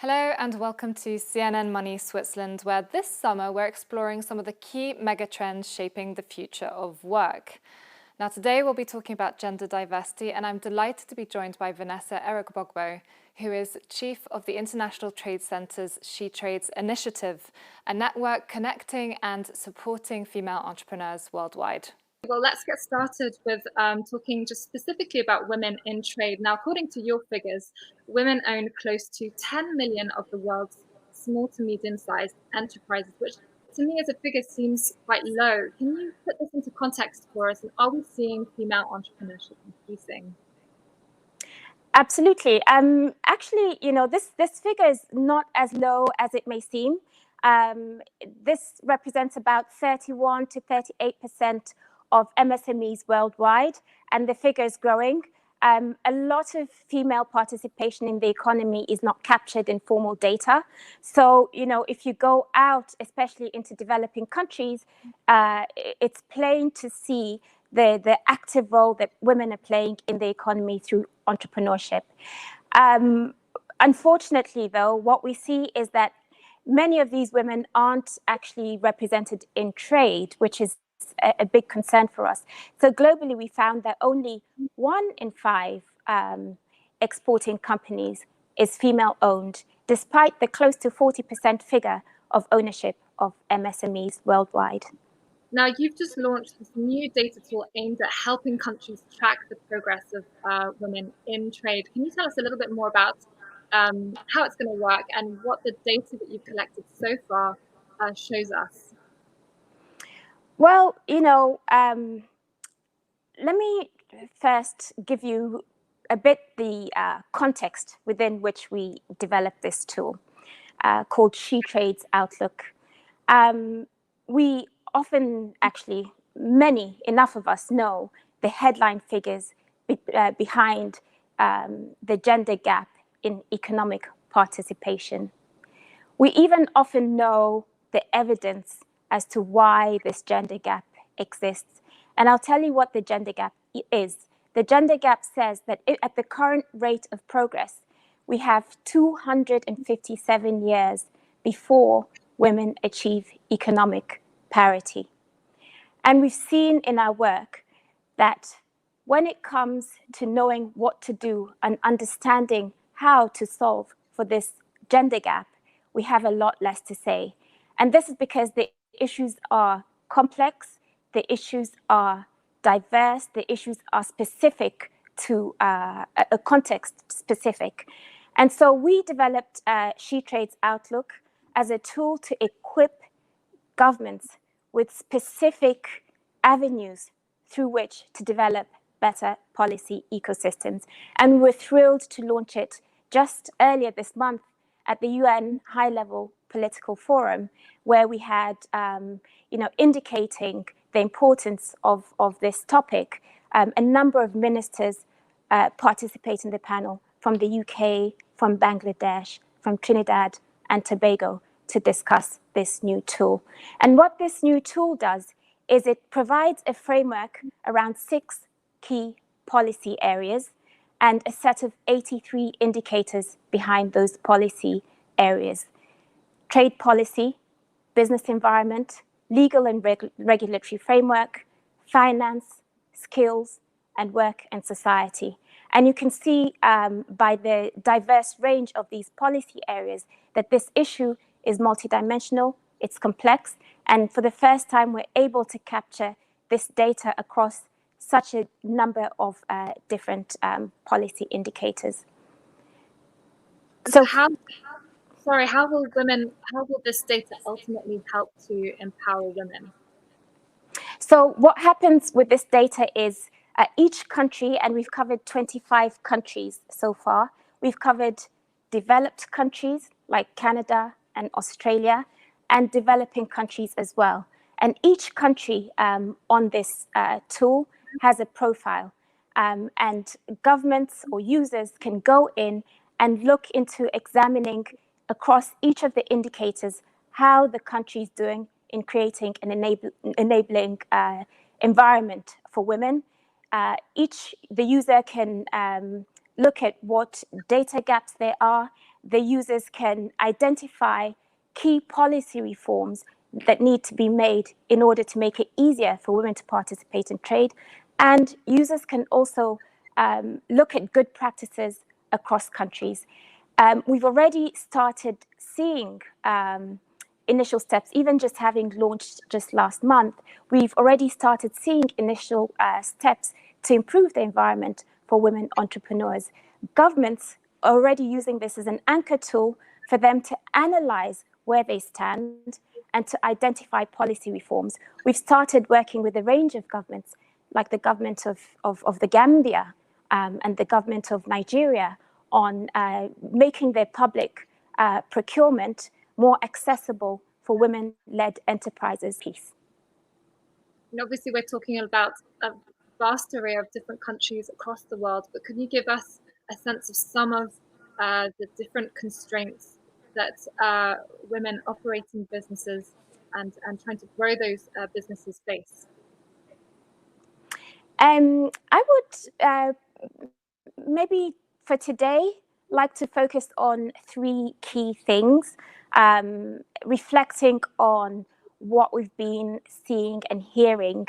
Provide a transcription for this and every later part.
Hello and welcome to CNN Money Switzerland, where this summer we're exploring some of the key megatrends shaping the future of work. Now today we'll be talking about gender diversity, and I'm delighted to be joined by Vanessa Erogbogbo, who is Chief of the International Trade Centre's SheTrades initiative, a network connecting and supporting female entrepreneurs worldwide. Well, let's get started with talking just specifically about women in trade. Now, according to your figures, women own close to 10 million of the world's small to medium-sized enterprises, which to me as a figure seems quite low. Can you put this into context for us? And are we seeing female entrepreneurship increasing? Absolutely. Actually, this figure is not as low as it may seem. This represents about 31 to 38% of MSMEs worldwide, and the figure is growing. A lot of female participation in the economy is not captured in formal data. So, if you go out, especially into developing countries, it's plain to see the active role that women are playing in the economy through entrepreneurship. Unfortunately, though, what we see is that many of these women aren't actually represented in trade, which is a big concern for us. So globally, we found that only 1 in 5 exporting companies is female-owned, despite the close to 40% figure of ownership of MSMEs worldwide. Now, you've just launched this new data tool aimed at helping countries track the progress of women in trade. Can you tell us a little bit more about how it's going to work and what the data that you've collected so far shows us? Well, let me first give you a bit the context within which we developed this tool called SheTrades Outlook. We often, actually, enough of us know the headline figures behind the gender gap in economic participation. We even often know the evidence as to why this gender gap exists. And I'll tell you what the gender gap is. The gender gap says that at the current rate of progress, we have 257 years before women achieve economic parity. And we've seen in our work that when it comes to knowing what to do and understanding how to solve for this gender gap, we have a lot less to say. And this is because the issues are complex, the issues are diverse, the issues are specific to a context specific. And so we developed SheTrades Outlook as a tool to equip governments with specific avenues through which to develop better policy ecosystems. And we're thrilled to launch it just earlier this month at the UN High-Level Political Forum, where we had, indicating the importance of this topic, a number of ministers participate in the panel from the UK, from Bangladesh, from Trinidad and Tobago to discuss this new tool. And what this new tool does is it provides a framework around 6 key policy areas and a set of 83 indicators behind those policy areas: trade policy, business environment, legal and regulatory framework, finance, skills, and work and society. And you can see by the diverse range of these policy areas that this issue is multidimensional, it's complex, and for the first time we're able to capture this data across such a number of different policy indicators. So how will this data ultimately help to empower women? So what happens with this data is each country, and we've covered 25 countries so far, we've covered developed countries like Canada and Australia, and developing countries as well. And each country on this tool has a profile, and governments or users can go in and look into examining across each of the indicators how the country is doing in creating an enabling environment for women. The user can look at what data gaps there are the users can identify key policy reforms that need to be made in order to make it easier for women to participate in trade. And users can also look at good practices across countries. We've already started seeing initial steps, even just having launched just last month, we've already started seeing initial steps to improve the environment for women entrepreneurs. Governments are already using this as an anchor tool for them to analyze where they stand and to identify policy reforms. We've started working with a range of governments, like the government of the Gambia and the government of Nigeria, on making their public procurement more accessible for women-led enterprises. And obviously, we're talking about a vast array of different countries across the world, but can you give us a sense of some of the different constraints that women operating businesses and trying to grow those businesses face? I would maybe for today like to focus on three key things, reflecting on what we've been seeing and hearing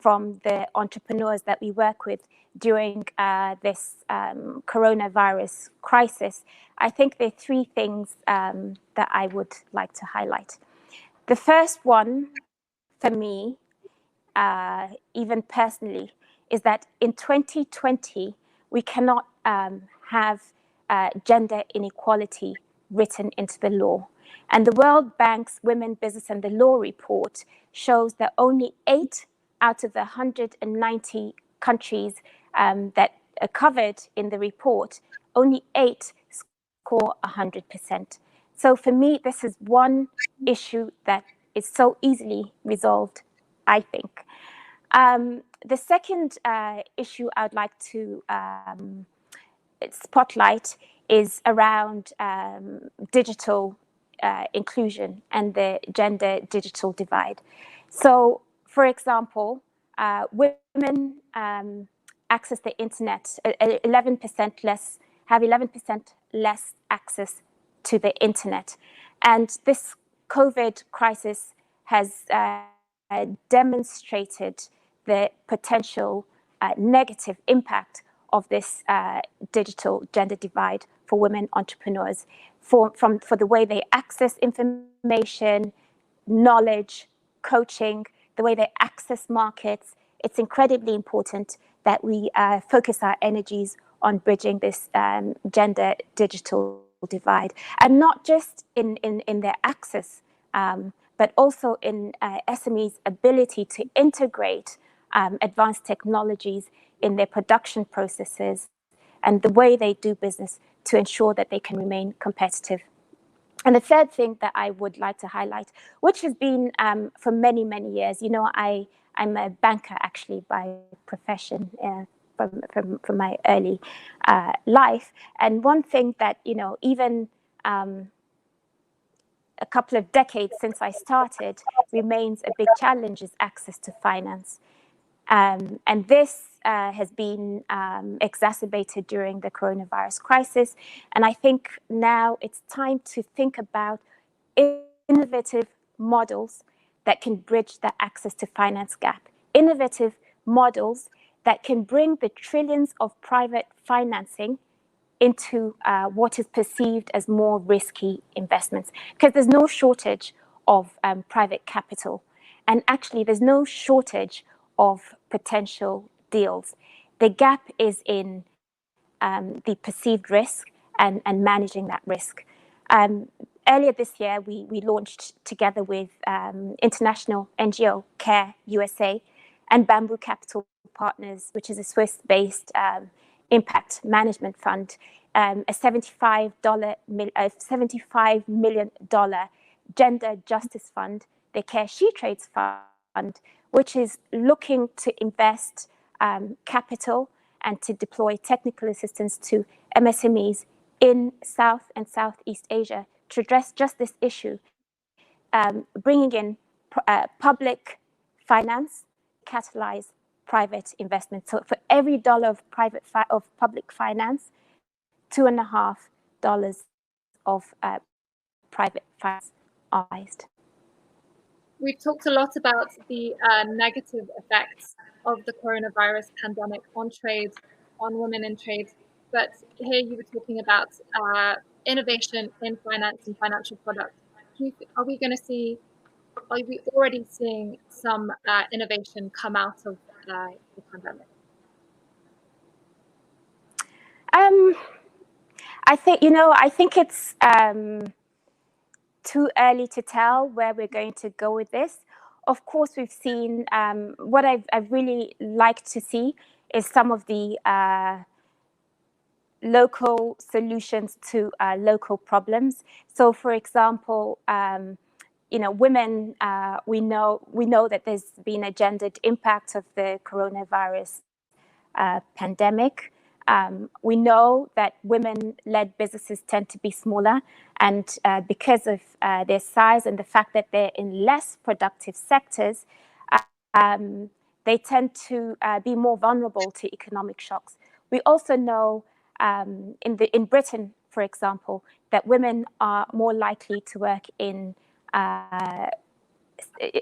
from the entrepreneurs that we work with during this coronavirus crisis. I think there are three things that I would like to highlight. The first one for me, even personally, is that in 2020, we cannot have gender inequality written into the law. And the World Bank's Women, Business and the Law report shows that only 8 out of the 190 countries that are covered in the report, only 8 score 100%. So for me, this is one issue that is so easily resolved, I think. The second issue I'd like to spotlight is around digital inclusion and the gender digital divide. So, for example, women access the internet, 11% less, have 11% less access to the internet. And this COVID crisis has demonstrated the potential negative impact of this digital gender divide for women entrepreneurs, for the way they access information, knowledge, coaching, the way they access markets. It's incredibly important that we focus our energies on bridging this gender digital divide, and not just in their access, but also in SMEs' ability to integrate advanced technologies in their production processes and the way they do business to ensure that they can remain competitive. And the third thing that I would like to highlight, which has been for many, many years, you know, I'm a banker actually by profession from my early life. And one thing that, you know, even a couple of decades since I started remains a big challenge is access to finance. And this has been exacerbated during the coronavirus crisis. And I think now it's time to think about innovative models that can bridge that access to finance gap. Innovative models that can bring the trillions of private financing into what is perceived as more risky investments. Because there's no shortage of private capital. And actually, there's no shortage of potential deals. The gap is in the perceived risk and managing that risk. Earlier this year, we launched together with international NGO CARE USA and Bamboo Capital Partners, which is a Swiss-based impact management fund, a $75 million gender justice fund, the CARE SheTrades fund, which is looking to invest capital and to deploy technical assistance to MSMEs in South and Southeast Asia to address just this issue, bringing in public finance, catalyze private investment. So for every dollar of public finance, $2.5 of private finance are realized. We've talked a lot about the negative effects of the coronavirus pandemic on trade, on women in trade, but here you were talking about innovation in finance and financial products. Are we already seeing some innovation come out of the pandemic? I think it's too early to tell where we're going to go with this. Of course, we've seen what I've really liked to see is some of the local solutions to local problems. So, for example, women, we know that there's been a gendered impact of the coronavirus pandemic. We know that women-led businesses tend to be smaller, and because of their size and the fact that they're in less productive sectors, they tend to be more vulnerable to economic shocks. We also know in Britain, for example, that women are more likely to work in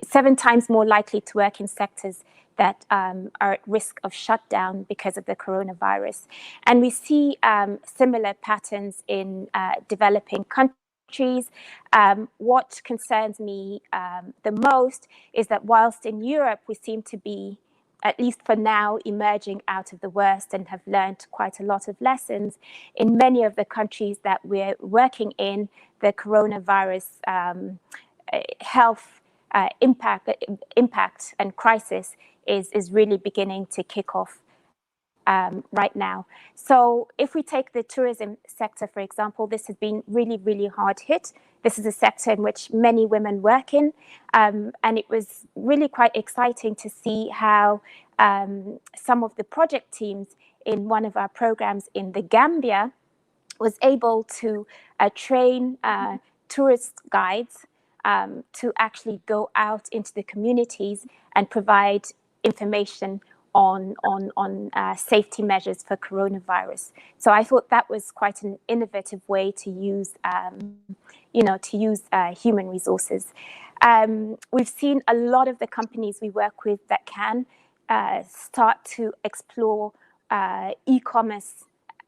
7 times more likely to work in sectors that are at risk of shutdown because of the coronavirus. And we see similar patterns in developing countries. What concerns me the most is that whilst in Europe we seem to be, at least for now, emerging out of the worst and have learned quite a lot of lessons, in many of the countries that we're working in, the coronavirus health impact and crisis is really beginning to kick off right now. So if we take the tourism sector, for example, this has been really, really hard hit. This is a sector in which many women work in. And it was really quite exciting to see how some of the project teams in one of our programs in the Gambia was able to train tourist guides to actually go out into the communities and provide information on safety measures for coronavirus. So I thought that was quite an innovative way to use, human resources. We've seen a lot of the companies we work with that can start to explore e-commerce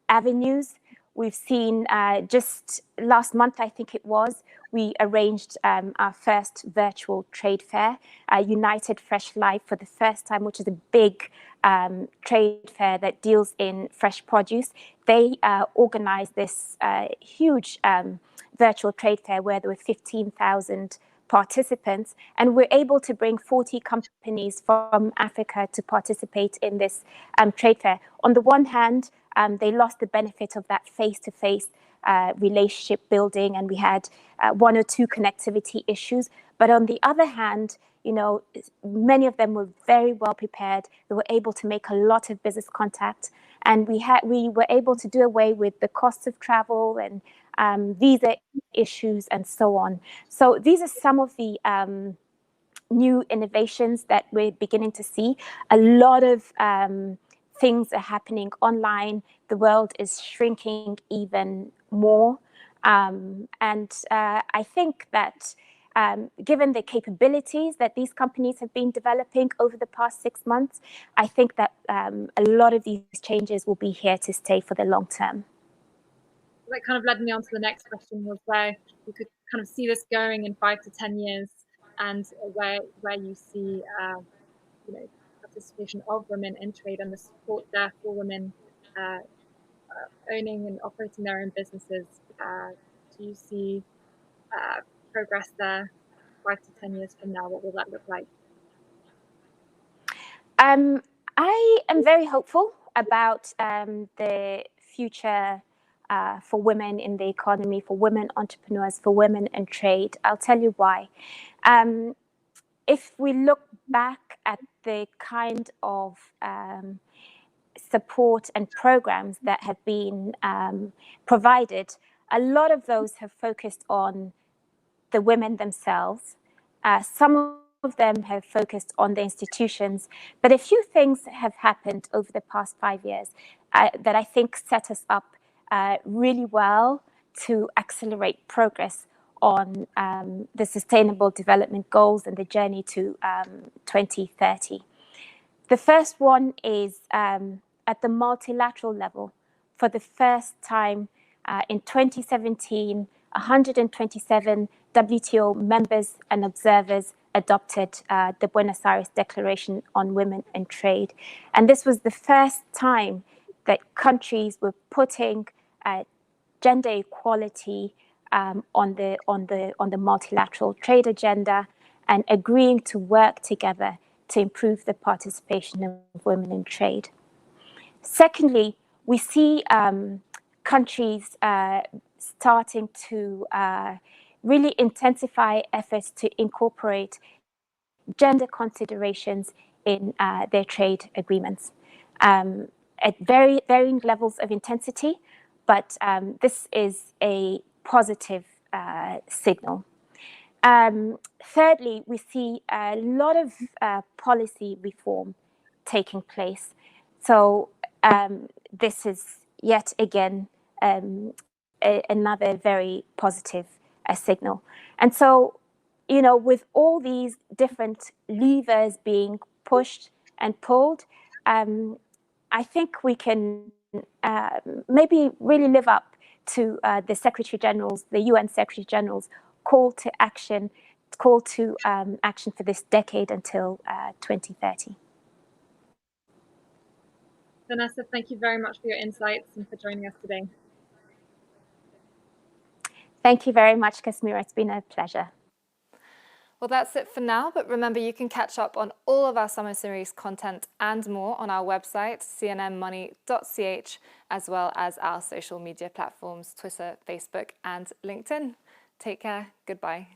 avenues. We've seen just last month, I think it was, we arranged our first virtual trade fair, United Fresh Life for the first time, which is a big trade fair that deals in fresh produce. They organized this huge virtual trade fair where there were 15,000 participants, and we're able to bring 40 companies from Africa to participate in this trade fair. On the one hand, they lost the benefit of that face-to-face relationship building, and we had 1 or 2 connectivity issues. But on the other hand, many of them were very well prepared. They were able to make a lot of business contact, and we were able to do away with the costs of travel and visa issues and so on. So these are some of the new innovations that we're beginning to see. A lot of things are happening online. The world is shrinking even more. And I think that given the capabilities that these companies have been developing over the past 6 months, I think that a lot of these changes will be here to stay for the long term. That kind of led me on to the next question, was where you could kind of see this going in 5 to 10 years, and where you see participation of women in trade and the support there for women owning and operating their own businesses. Do you see progress there 5 to 10 years from now? What will that look like? I am very hopeful about the future for women in the economy, for women entrepreneurs, for women in trade. I'll tell you why. If we look back at the kind of support and programs that have been provided, a lot of those have focused on the women themselves. Some of them have focused on the institutions, but a few things have happened over the past 5 years that I think set us up really well to accelerate progress on the Sustainable Development Goals and the journey to 2030. The first one is at the multilateral level. For the first time in 2017, 127 WTO members and observers adopted the Buenos Aires Declaration on Women and Trade. And this was the first time that countries were putting gender equality on the multilateral trade agenda and agreeing to work together to improve the participation of women in trade. Secondly, we see countries starting to really intensify efforts to incorporate gender considerations in their trade agreements at varying levels of intensity, but this is a positive signal. Thirdly, we see a lot of policy reform taking place. So this is yet again another very positive signal. And so, you know, with all these different levers being pushed and pulled, I think we can maybe really live up to the Secretary General's, the UN Secretary General's call to action for this decade until 2030. Vanessa, thank you very much for your insights and for joining us today. Thank you very much, Kasmira. It's been a pleasure. Well, that's it for now, but remember you can catch up on all of our summer series content and more on our website, cnnmoney.ch, as well as our social media platforms, Twitter, Facebook, and LinkedIn. Take care. Goodbye.